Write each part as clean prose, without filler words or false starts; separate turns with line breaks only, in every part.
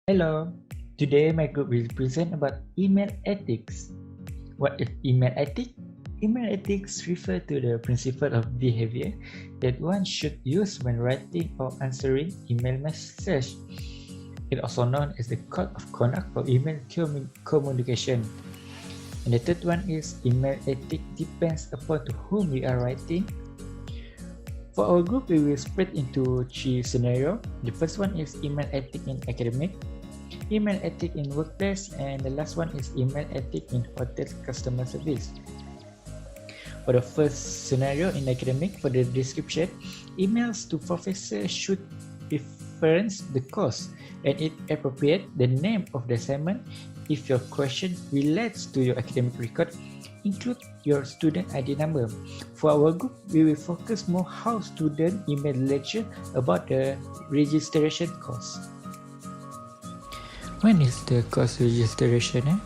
Hello, today my group will present about email ethics. What is email ethics? Email ethics refer to the principle of behavior that one should use when writing or answering email message. It is also known as the code of conduct for email communication. And the third one is email ethics depends upon to whom we are writing. For our group, we will split into 3 scenarios. The first one is email ethics in academic, email ethics in workplace, and the last one is email ethics in hotel customer service. For the first scenario in academic, for the description, emails to professors should reference the course and it appropriate the name of the assignment. If your question relates to your academic record, include your student ID number. For our group, we will focus more how student email lecture about the registration course. When is the course registration?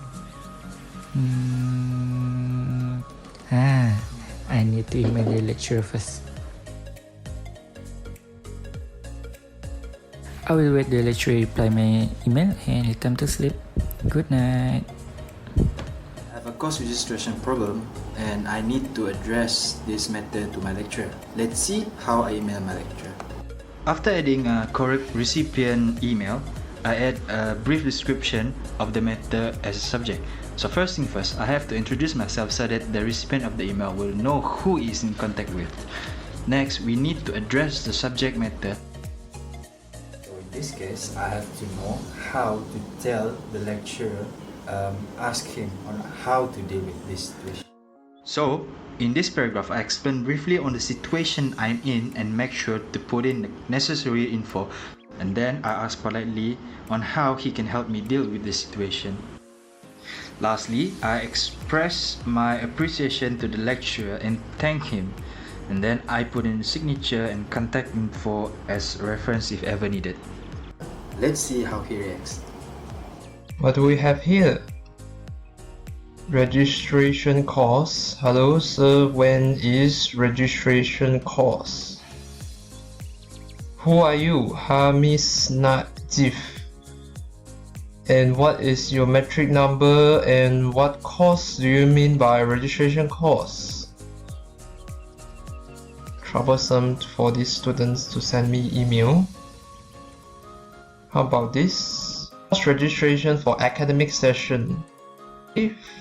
I need to email the lecturer first. I will wait the lecturer reply my email and it's time to sleep. Good night.
I have a course registration problem and I need to address this matter to my lecturer. Let's see how I email my lecturer. After adding a correct recipient email, I add a brief description of the matter as a subject. So first thing first, I have to introduce myself so that the recipient of the email will know who he is in contact with. Next, we need to address the subject matter. So in this case, I have to know how to tell the lecturer, ask him on how to deal with this situation. So, in this paragraph, I explain briefly on the situation I'm in and make sure to put in the necessary info, and then I ask politely on how he can help me deal with the situation. Lastly, I express my appreciation to the lecturer and thank him, and then I put in signature and contact info as reference if ever needed. Let's see how he reacts.
What do we have here? Registration course. Hello sir, when is registration course? Who are you? HAMIZ, NAZIF. And what is your metric number and what course do you mean by registration course? Troublesome for these students to send me email. How about this? Course registration for academic session.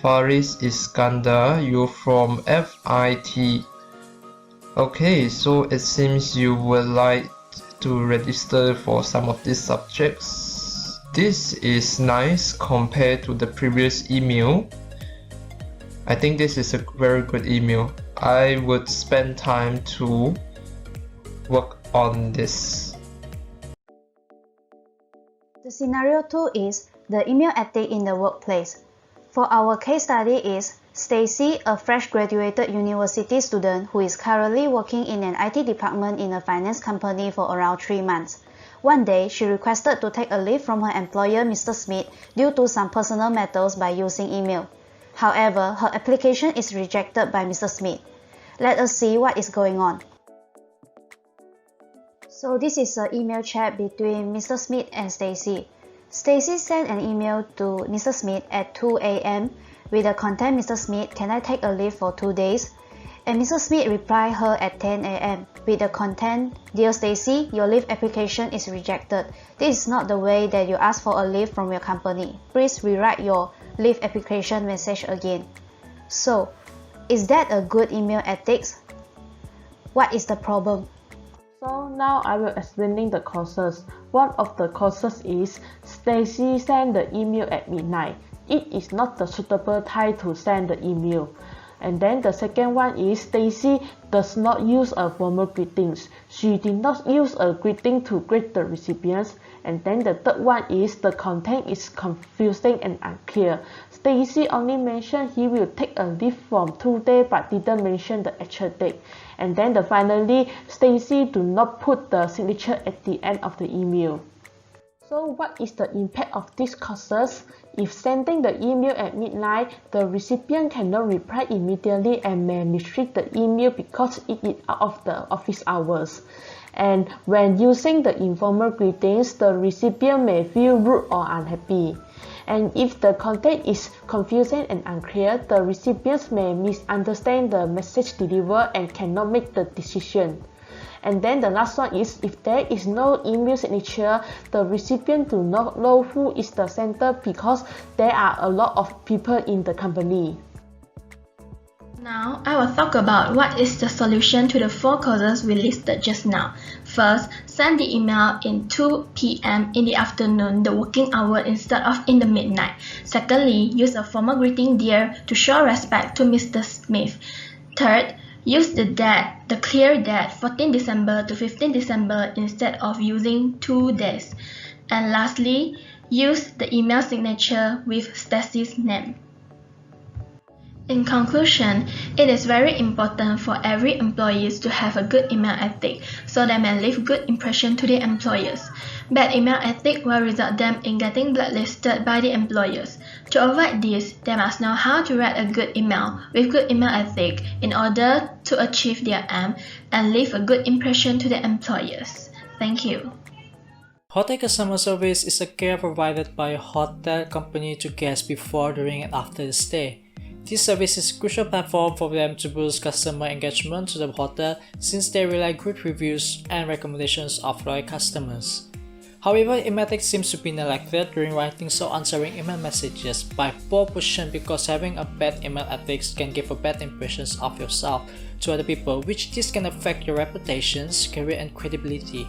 FARIS ISKANDAR, you from FIT. Okay, so it seems you would like to register for some of these subjects. This is nice compared to the previous email. I think this is a very good email. I would spend time to work on this.
The scenario 2 is the email ethic in the workplace. For our case study is Stacy, a fresh graduated university student who is currently working in an IT department in a finance company for around 3 months. One day, she requested to take a leave from her employer, Mr. Smith, due to some personal matters by using email. However, her application is rejected by Mr. Smith. Let us see what is going on. So this is an email chat between Mr. Smith and Stacy. Stacy sent an email to Mr. Smith at 2 a.m. with the content, Mr. Smith, can I take a leave for 2 days? And Mr. Smith replied her at 10 a.m. with the content, Dear Stacy, your leave application is rejected. This is not the way that you ask for a leave from your company. Please rewrite your leave application message again. So, is that a good email ethics? What is the problem?
So now I will explaining the causes. One of the causes is Stacy sent the email at midnight. It is not the suitable time to send the email. And then the second one is Stacy does not use a formal greetings. She did not use a greeting to greet the recipients. And then the third one is the content is confusing and unclear. Stacy only mentioned he will take a leave from 2 days but didn't mention the actual date. And then finally, Stacy do not put the signature at the end of the email. So what is the impact of these causes? If sending the email at midnight, the recipient cannot reply immediately and may misread the email because it is out of the office hours. And when using the informal greetings, the recipient may feel rude or unhappy. And if the content is confusing and unclear, the recipients may misunderstand the message delivered and cannot make the decision. And then the last one is, if there is no email signature, the recipient do not know who is the sender because there are a lot of people in the company.
Now, I will talk about what is the solution to the 4 causes we listed just now. First, send the email in 2 p.m. in the afternoon, the working hour, instead of in the midnight. Secondly, use a formal greeting dear to show respect to Mr. Smith. Third, use the date, the clear date, 14 December to 15 December instead of using 2 days. And lastly, use the email signature with Stacy's name. In conclusion, it is very important for every employee to have a good email ethic so they may leave good impression to their employers. Bad email ethic will result them in getting blacklisted by the employers. To avoid this, they must know how to write a good email with good email ethic in order to achieve their aim and leave a good impression to their employers. Thank you.
Hotel customer service is a care provided by a hotel company to guests before, during, and after the stay. This service is a crucial platform for them to boost customer engagement to the hotel since they rely on good reviews and recommendations of loyal customers. However, email ethics seems to be neglected during writing or answering email messages by poor position because having a bad email ethics can give a bad impression of yourself to other people, which this can affect your reputations, career, and credibility.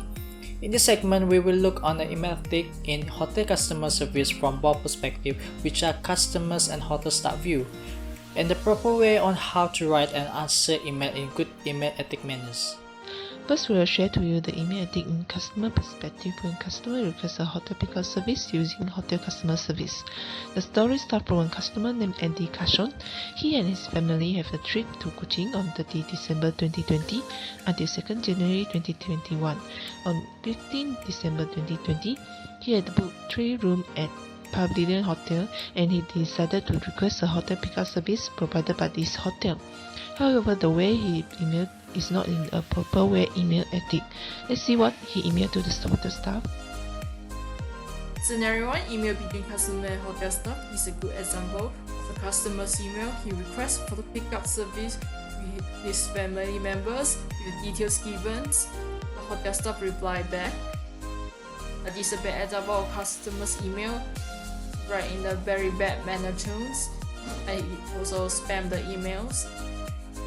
In this segment, we will look on the email ethic in hotel customer service from both perspectives, which are customers and hotel staff view, and the proper way on how to write and answer email in good email ethic manners.
First, we will share to you the email ethic in customer perspective when customer requests a hotel pickup service using hotel customer service. The story starts from a customer named Andy Cashon. He and his family have a trip to Kuching on 30 December 2020 until 2nd January 2021. On 15 December 2020, he had booked 3 rooms at Pavilion Hotel and he decided to request a hotel pickup service provided by this hotel. However, the way he emailed is not in a proper way email ethic. Let's see what he emailed to the hotel staff.
Scenario 1, email between customer and hotel staff is a good example of a customer's email. He requests for the pickup service with his family members with the details given. The hotel staff replied back. This is a bad example of customer's email, right in the very bad manner tones. I also spam the emails.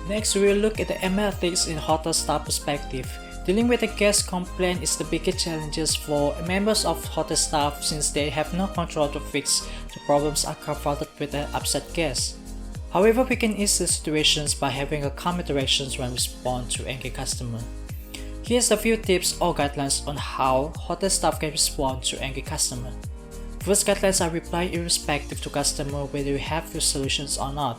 Next, we will look at the email ethics in hotel staff perspective. Dealing with a guest complaint is the biggest challenges for members of hotel staff since they have no control to fix the problems are confronted with an upset guest. However, we can ease the situations by having a calm interactions when respond to angry customer. Here's a few tips or guidelines on how hotel staff can respond to angry customer. First, guidelines are reply irrespective to customer whether you have your solutions or not.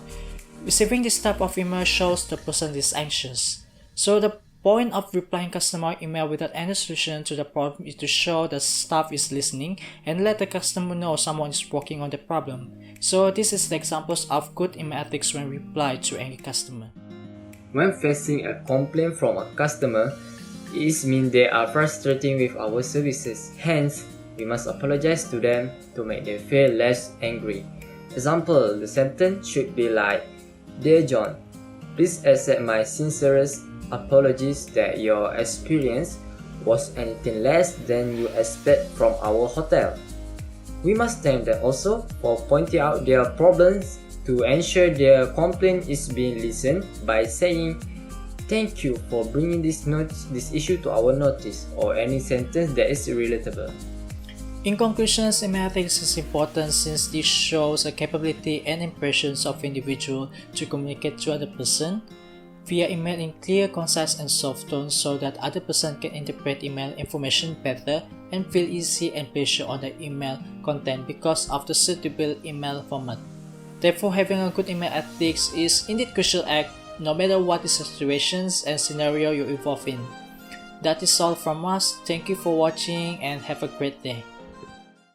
Receiving this type of email shows the person is anxious. So the point of replying customer email without any solution to the problem is to show the staff is listening and let the customer know someone is working on the problem. So this is the examples of good email ethics when reply to any customer.
When facing a complaint from a customer, it means they are frustrated with our services. Hence, we must apologize to them to make them feel less angry. Example, the sentence should be like, Dear John, please accept my sincerest apologies that your experience was anything less than you expect from our hotel. We must thank them also for pointing out their problems to ensure their complaint is being listened by saying, Thank you for bringing this issue to our notice, or any sentence that is relatable.
In conclusion, email ethics is important since this shows a capability and impressions of individual to communicate to other person via email in clear, concise, and soft tones so that other person can interpret email information better and feel easy and pleasure on the email content because of the suitable email format. Therefore, having a good email ethics is indeed crucial act no matter what the situations and scenario you involve in. That is all from us. Thank you for watching and have a great day.